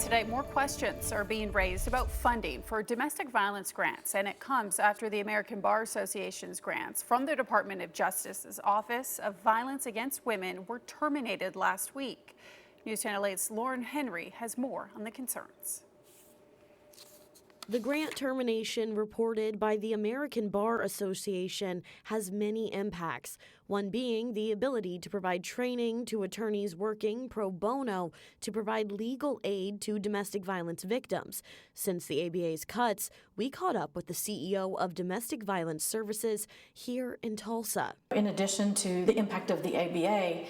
today, more questions are being raised about funding for domestic violence grants, and it comes after the American Bar Association's grants from the Department of Justice's Office of Violence Against Women were terminated last week. News Channel 8's Lauren Henry has more on the concerns. The grant termination reported by the American Bar Association has many impacts, one being the ability to provide training to attorneys working pro bono to provide legal aid to domestic violence victims. Since the ABA's cuts, we caught up with the CEO of Domestic Violence Services here in Tulsa. In addition to the impact of the ABA,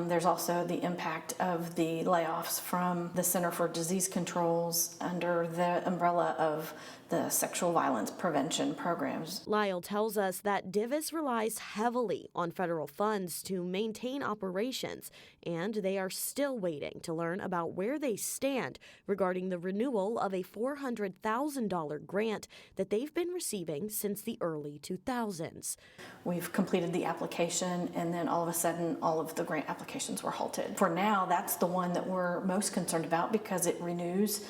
there's also the impact of the layoffs from the Center for Disease Control's under the umbrella of the sexual violence prevention programs. Lyle tells us that DVIS relies heavily on federal funds to maintain operations, and they are still waiting to learn about where they stand regarding the renewal of a $400,000 grant that they've been receiving since the early 2000s. We've completed the application, and then all of a sudden all of the grant applications were halted. For now, that's the one that we're most concerned about because it renews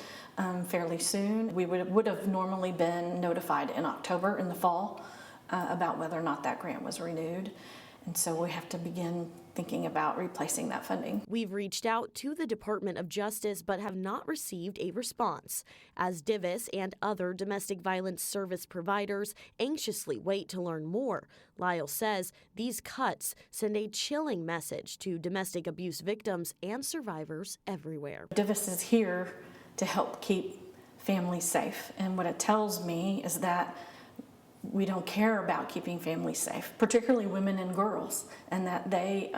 fairly soon. We would have normally been notified in October in the fall about whether or not that grant was renewed. And so we have to begin thinking about replacing that funding. We've reached out to the Department of Justice but have not received a response, as DVIS and other domestic violence service providers anxiously wait to learn more. Lyle says these cuts send a chilling message to domestic abuse victims and survivors everywhere. DVIS is here to help keep families safe, and what it tells me is that we don't care about keeping families safe, particularly women and girls, and that they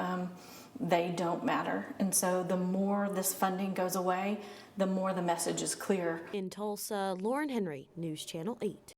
don't matter. And so the more this funding goes away, the more the message is clear. In Tulsa, Lauren Henry, News Channel 8.